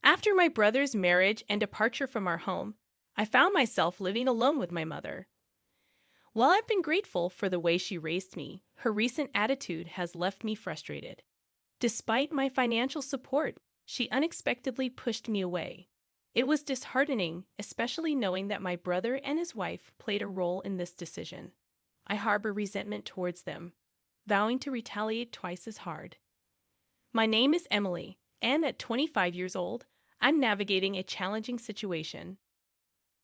After my brother's marriage and departure from our home, I found myself living alone with my mother. While I've been grateful for the way she raised me, her recent attitude has left me frustrated. Despite my financial support, she unexpectedly pushed me away. It was disheartening, especially knowing that my brother and his wife played a role in this decision. I harbor resentment towards them, vowing to retaliate twice as hard. My name is Emily, and at 25 years old, I'm navigating a challenging situation.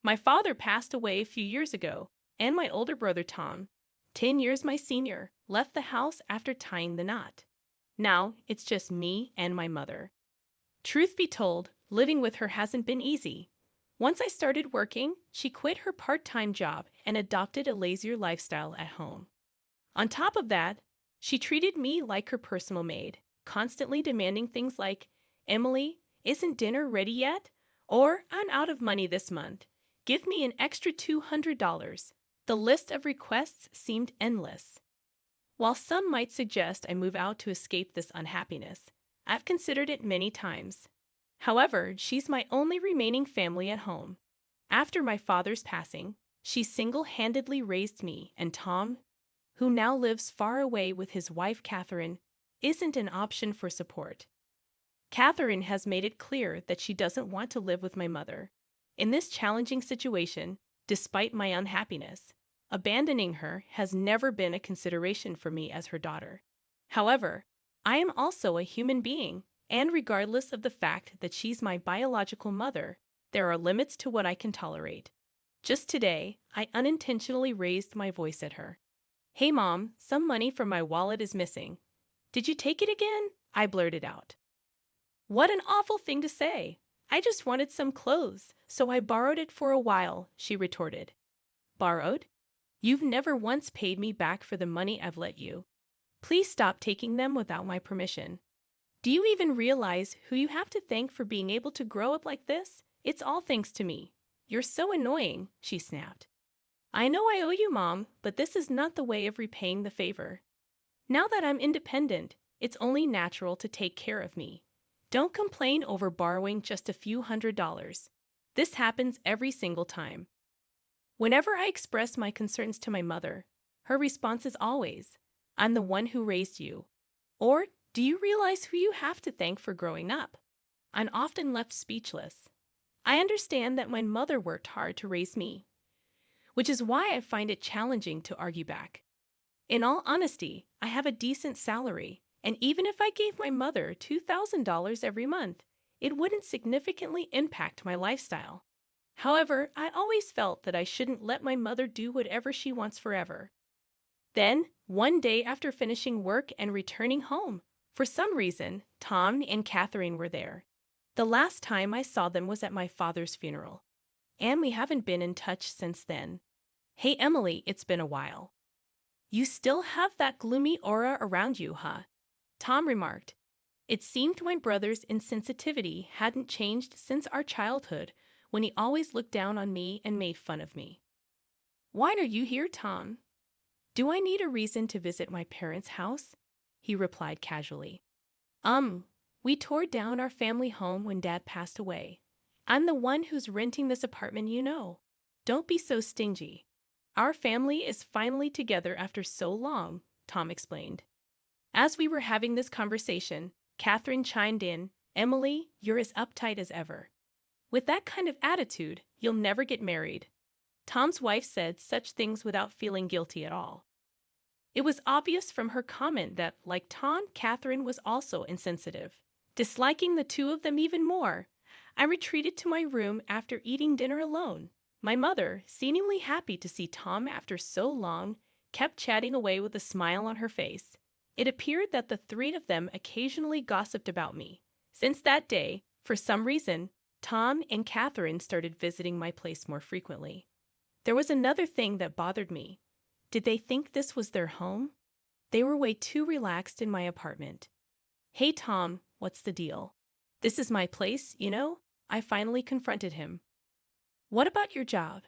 My father passed away a few years ago, and my older brother Tom, 10 years my senior, left the house after tying the knot. Now it's just me and my mother. Truth be told, living with her hasn't been easy. Once I started working, she quit her part-time job and adopted a lazier lifestyle at home. On top of that, she treated me like her personal maid, constantly demanding things like, "Emily, isn't dinner ready yet?" Or, "I'm out of money this month. Give me an extra $200. The list of requests seemed endless. While some might suggest I move out to escape this unhappiness, I've considered it many times. However, she's my only remaining family at home. After my father's passing, she single-handedly raised me, and Tom, who now lives far away with his wife Catherine, isn't an option for support. Catherine has made it clear that she doesn't want to live with my mother. In this challenging situation, despite my unhappiness, abandoning her has never been a consideration for me as her daughter. However, I am also a human being, and regardless of the fact that she's my biological mother, there are limits to what I can tolerate. Just today, I unintentionally raised my voice at her. "Hey Mom, some money from my wallet is missing. Did you take it again?" I blurted out. "What an awful thing to say. I just wanted some clothes, so I borrowed it for a while," she retorted. "Borrowed? You've never once paid me back for the money I've lent you. Please stop taking them without my permission. Do you even realize who you have to thank for being able to grow up like this? It's all thanks to me. You're so annoying," she snapped. "I know I owe you, Mom, but this is not the way of repaying the favor. Now that I'm independent, it's only natural to take care of me. Don't complain over borrowing just a few $100s. This happens every single time." Whenever I express my concerns to my mother, her response is always, "I'm the one who raised you." Or, "Do you realize who you have to thank for growing up?" I'm often left speechless. I understand that my mother worked hard to raise me, which is why I find it challenging to argue back. In all honesty, I have a decent salary, and even if I gave my mother $2,000 every month, it wouldn't significantly impact my lifestyle. However, I always felt that I shouldn't let my mother do whatever she wants forever. Then, one day after finishing work and returning home, for some reason, Tom and Catherine were there. The last time I saw them was at my father's funeral, and we haven't been in touch since then. "Hey Emily, it's been a while. You still have that gloomy aura around you, huh?" Tom remarked. It seemed my brother's insensitivity hadn't changed since our childhood, when he always looked down on me and made fun of me. "Why are you here, Tom?" "Do I need a reason to visit my parents' house?" he replied casually. We tore down our family home when Dad passed away. I'm the one who's renting this apartment, you know. Don't be so stingy. Our family is finally together after so long," Tom explained. As we were having this conversation, Catherine chimed in, "Emily, you're as uptight as ever. With that kind of attitude, you'll never get married." Tom's wife said such things without feeling guilty at all. It was obvious from her comment that, like Tom, Catherine was also insensitive. Disliking the two of them even more, I retreated to my room after eating dinner alone. My mother, seemingly happy to see Tom after so long, kept chatting away with a smile on her face. It appeared that the three of them occasionally gossiped about me. Since that day, for some reason, Tom and Catherine started visiting my place more frequently. There was another thing that bothered me. Did they think this was their home? They were way too relaxed in my apartment. "Hey Tom, what's the deal? This is my place, you know?" I finally confronted him. "What about your job?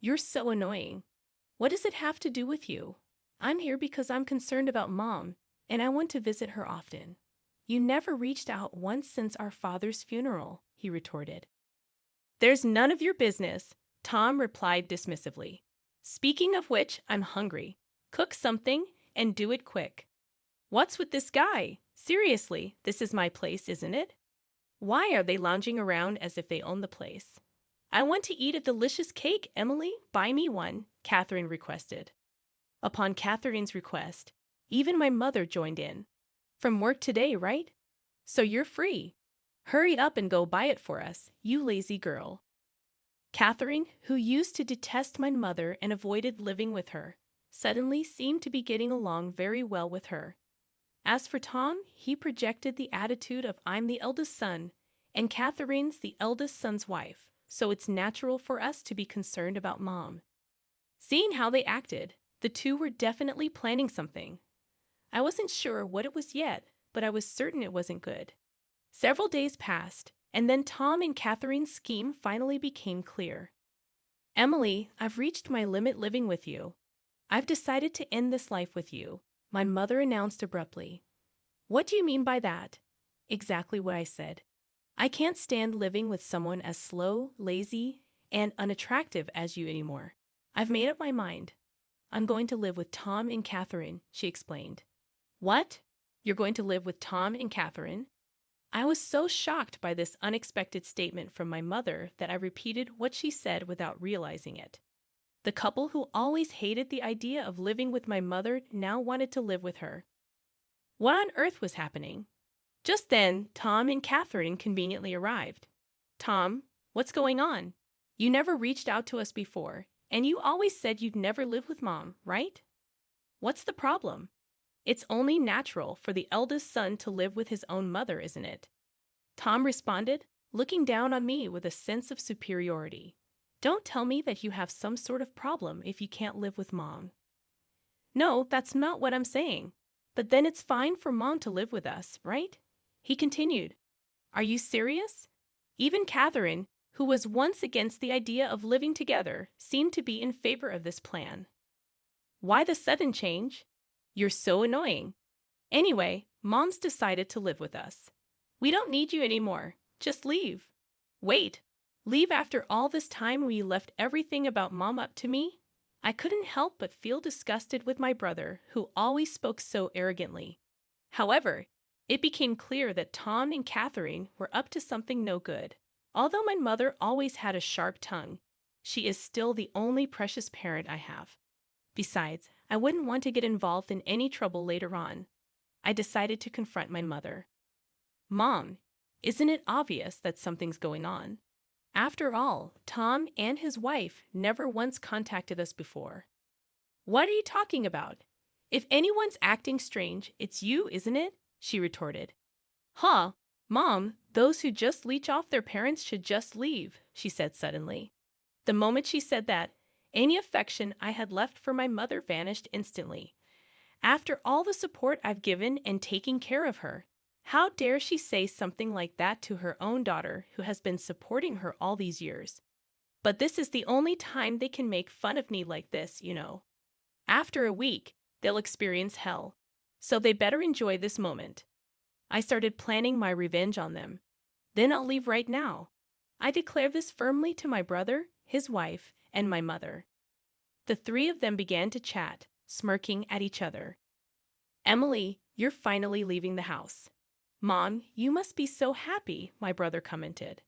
You're so annoying. What does it have to do with you?" "I'm here because I'm concerned about Mom, and I want to visit her often." You never reached out once since our father's funeral, he retorted. There's none of your business, Tom replied dismissively. Speaking of which, I'm hungry. Cook something and do it quick. What's with this guy? Seriously, this is my place, isn't it? Why are they lounging around as if they own the place? I want to eat a delicious cake, Emily. Buy me one, Catherine requested. Upon Catherine's request, even my mother joined in. From work today, right? So you're free. Hurry up and go buy it for us, you lazy girl. Catherine, who used to detest my mother and avoided living with her, suddenly seemed to be getting along very well with her. As for Tom, he projected the attitude of I'm the eldest son, and Catherine's the eldest son's wife, so it's natural for us to be concerned about Mom. Seeing how they acted, the two were definitely planning something. I wasn't sure what it was yet, but I was certain it wasn't good. Several days passed, and then Tom and Catherine's scheme finally became clear. Emily, I've reached my limit living with you. I've decided to end this life with you, my mother announced abruptly. What do you mean by that? Exactly what I said. I can't stand living with someone as slow, lazy, and unattractive as you anymore. I've made up my mind. I'm going to live with Tom and Catherine, she explained. What? You're going to live with Tom and Catherine? I was so shocked by this unexpected statement from my mother that I repeated what she said without realizing it. The couple who always hated the idea of living with my mother now wanted to live with her. What on earth was happening? Just then, Tom and Catherine conveniently arrived. Tom, what's going on? You never reached out to us before, and you always said you'd never live with Mom, right? What's the problem? It's only natural for the eldest son to live with his own mother, isn't it? Tom responded, looking down on me with a sense of superiority. Don't tell me that you have some sort of problem if you can't live with Mom. No, that's not what I'm saying. But then it's fine for Mom to live with us, right? He continued. Are you serious? Even Catherine, who was once against the idea of living together, seemed to be in favor of this plan. Why the sudden change? You're so annoying. Anyway, Mom's decided to live with us. We don't need you anymore. Just leave. Wait, leave after all this time when you left everything about Mom up to me? I couldn't help but feel disgusted with my brother, who always spoke so arrogantly. However, it became clear that Tom and Catherine were up to something no good. Although my mother always had a sharp tongue, she is still the only precious parent I have. Besides, I wouldn't want to get involved in any trouble later on. I decided to confront my mother. Mom, isn't it obvious that something's going on? After all, Tom and his wife never once contacted us before. What are you talking about? If anyone's acting strange, it's you, isn't it? She retorted. Huh, Mom, those who just leech off their parents should just leave, she said suddenly. The moment she said that, any affection I had left for my mother vanished instantly. After all the support I've given and taking care of her, how dare she say something like that to her own daughter who has been supporting her all these years? But this is the only time they can make fun of me like this, you know. After a week, they'll experience hell, so they better enjoy this moment. I started planning my revenge on them. Then I'll leave right now. I declare this firmly to my brother, his wife, and my mother. The three of them began to chat, smirking at each other. Emily, you're finally leaving the house. Mom, you must be so happy, my brother commented.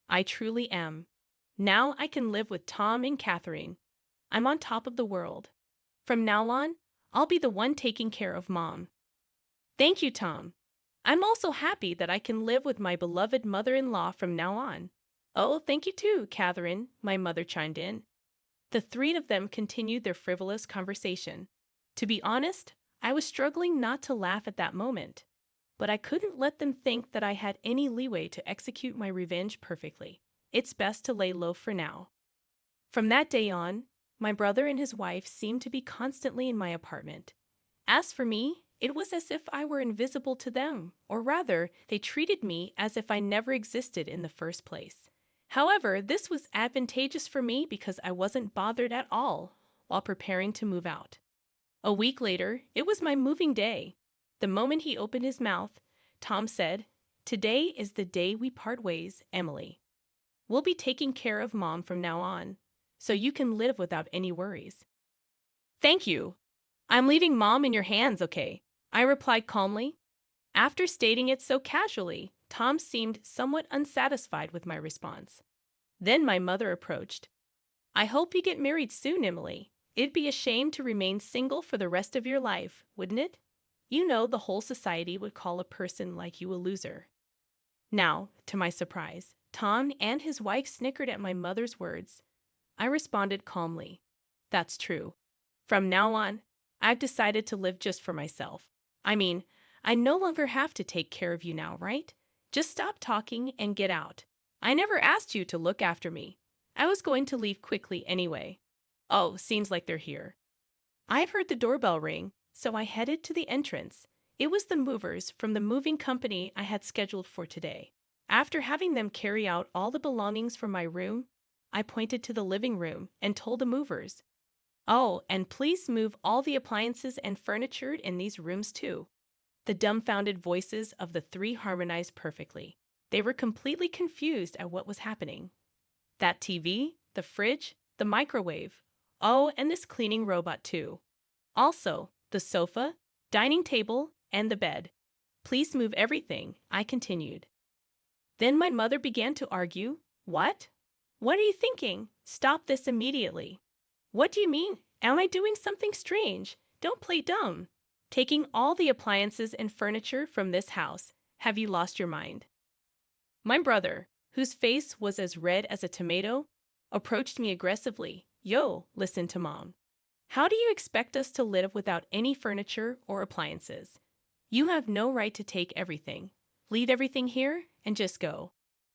I truly am. Now I can live with Tom and Catherine. I'm on top of the world. From now on, I'll be the one taking care of Mom. Thank you, Tom. I'm also happy that I can live with my beloved mother-in-law from now on. Oh, thank you too, Catherine, my mother chimed in. The three of them continued their frivolous conversation. To be honest, I was struggling not to laugh at that moment, but I couldn't let them think that I had any leeway to execute my revenge perfectly. It's best to lay low for now. From that day on, my brother and his wife seemed to be constantly in my apartment. As for me, it was as if I were invisible to them, or rather, they treated me as if I never existed in the first place. However, this was advantageous for me because I wasn't bothered at all while preparing to move out. A week later, it was my moving day. The moment he opened his mouth, Tom said, "Today is the day we part ways, Emily. We'll be taking care of Mom from now on, so you can live without any worries." "Thank you. I'm leaving Mom in your hands, okay?" I replied calmly. After stating it so casually, Tom seemed somewhat unsatisfied with my response. Then my mother approached. "I hope you get married soon, Emily. It'd be a shame to remain single for the rest of your life, wouldn't it? You know the whole society would call a person like you a loser." Now, to my surprise, Tom and his wife snickered at my mother's words. I responded calmly, "That's true. From now on, I've decided to live just for myself. I mean, I no longer have to take care of you now, right? Just stop talking and get out. I never asked you to look after me. I was going to leave quickly anyway." Oh, seems like they're here. I heard the doorbell ring, so I headed to the entrance. It was the movers from the moving company I had scheduled for today. After having them carry out all the belongings from my room, I pointed to the living room and told the movers, "Oh, and please move all the appliances and furniture in these rooms too." The dumbfounded voices of the three harmonized perfectly. They were completely confused at what was happening. That TV, the fridge, the microwave. Oh, and this cleaning robot too. Also, the sofa, dining table, and the bed. "Please move everything," I continued. Then my mother began to argue. "What? What are you thinking? Stop this immediately." "What do you mean? Am I doing something strange? Don't play dumb. Taking all the appliances and furniture from this house. Have you lost your mind?" My brother, whose face was as red as a tomato, approached me aggressively. "Yo, listen to Mom. How do you expect us to live without any furniture or appliances? You have no right to take everything. Leave everything here and just go."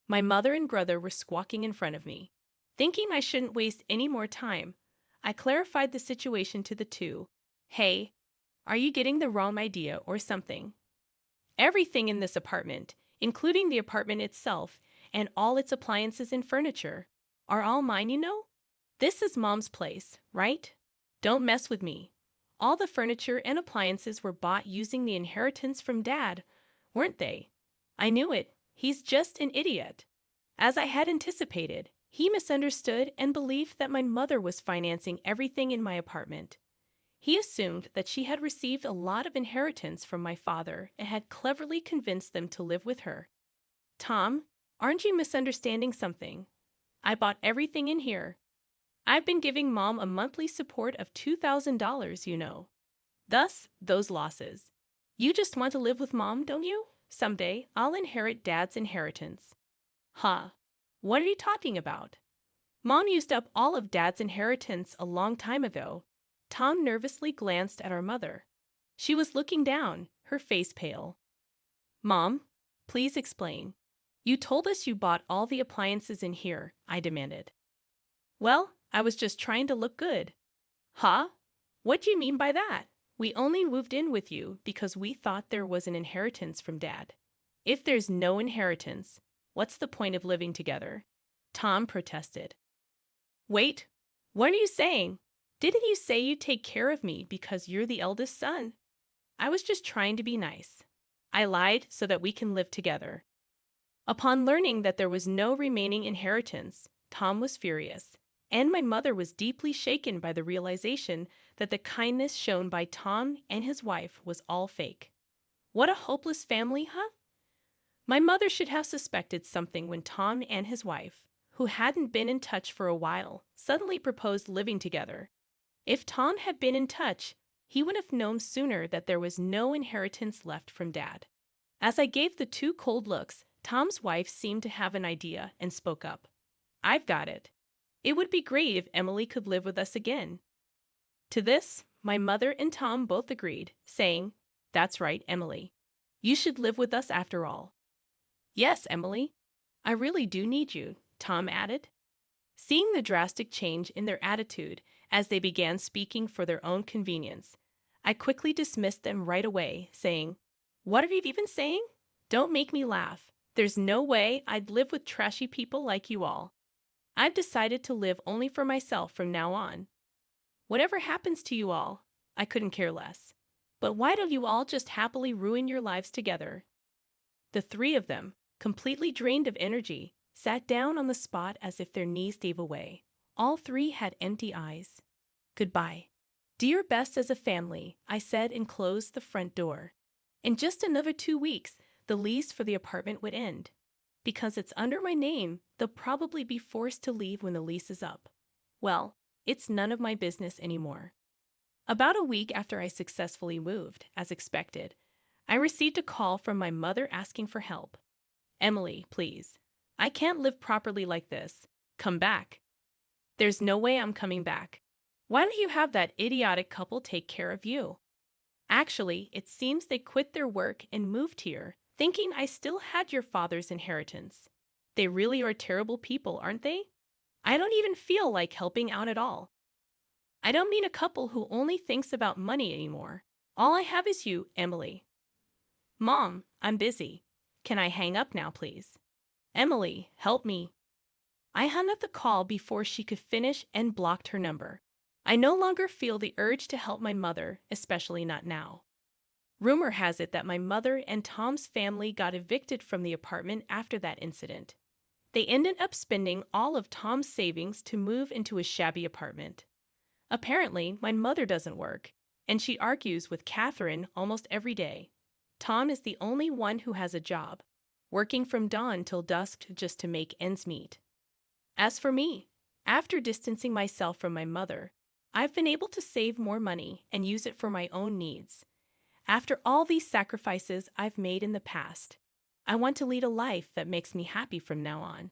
My mother and brother were squawking in front of me. Thinking I shouldn't waste any more time, I clarified the situation to the two. "Hey, are you getting the wrong idea or something? Everything in this apartment, including the apartment itself and all its appliances and furniture, are all mine, you know? This is Mom's place, right? Don't mess with me. All the furniture and appliances were bought using the inheritance from Dad, weren't they? I knew it. He's just an idiot." As I had anticipated, he misunderstood and believed that my mother was financing everything in my apartment. He assumed that she had received a lot of inheritance from my father and had cleverly convinced them to live with her. "Tom, aren't you misunderstanding something? I bought everything in here. I've been giving Mom a monthly support of $2,000, you know. Thus, those losses. You just want to live with Mom, don't you? Someday, I'll inherit Dad's inheritance." "Huh? What are you talking about? Mom used up all of Dad's inheritance a long time ago." Tom nervously glanced at our mother. She was looking down, her face pale. "Mom, please explain. You told us you bought all the appliances in here," I demanded. "Well, I was just trying to look good." "Huh? What do you mean by that? We only moved in with you because we thought there was an inheritance from Dad. If there's no inheritance, what's the point of living together?" Tom protested. "Wait, what are you saying? Didn't you say you'd take care of me because you're the eldest son?" "I was just trying to be nice. I lied so that we can live together." Upon learning that there was no remaining inheritance, Tom was furious, and my mother was deeply shaken by the realization that the kindness shown by Tom and his wife was all fake. What a hopeless family, huh? My mother should have suspected something when Tom and his wife, who hadn't been in touch for a while, suddenly proposed living together. If Tom had been in touch, he would have known sooner that there was no inheritance left from Dad. As I gave the two cold looks, Tom's wife seemed to have an idea and spoke up. "I've got it. It would be great if Emily could live with us again." To this, my mother and Tom both agreed, saying, "That's right, Emily. You should live with us after all." "Yes, Emily. I really do need you," Tom added. Seeing the drastic change in their attitude as they began speaking for their own convenience, I quickly dismissed them right away, saying, "What are you even saying? Don't make me laugh. There's no way I'd live with trashy people like you all. I've decided to live only for myself from now on. Whatever happens to you all, I couldn't care less. But why don't you all just happily ruin your lives together?" The three of them, completely drained of energy, sat down on the spot as if their knees gave away. All three had empty eyes. Goodbye. Do your best as a family, I said and closed the front door. In just another 2 weeks, the lease for the apartment would end. Because it's under my name, they'll probably be forced to leave when the lease is up. Well, it's none of my business anymore. About a week after I successfully moved, as expected, I received a call from my mother asking for help. Emily, please. I can't live properly like this. Come back. There's no way I'm coming back. Why don't you have that idiotic couple take care of you? Actually, it seems they quit their work and moved here, thinking I still had your father's inheritance. They really are terrible people, aren't they? I don't even feel like helping out at all. I don't mean a couple who only thinks about money anymore. All I have is you, Emily. Mom, I'm busy. Can I hang up now, please? Emily, help me. I hung up the call before she could finish and blocked her number. I no longer feel the urge to help my mother, especially not now. Rumor has it that my mother and Tom's family got evicted from the apartment after that incident. They ended up spending all of Tom's savings to move into a shabby apartment. Apparently, my mother doesn't work, and she argues with Catherine almost every day. Tom is the only one who has a job, working from dawn till dusk just to make ends meet. As for me, after distancing myself from my mother, I've been able to save more money and use it for my own needs. After all these sacrifices I've made in the past, I want to lead a life that makes me happy from now on.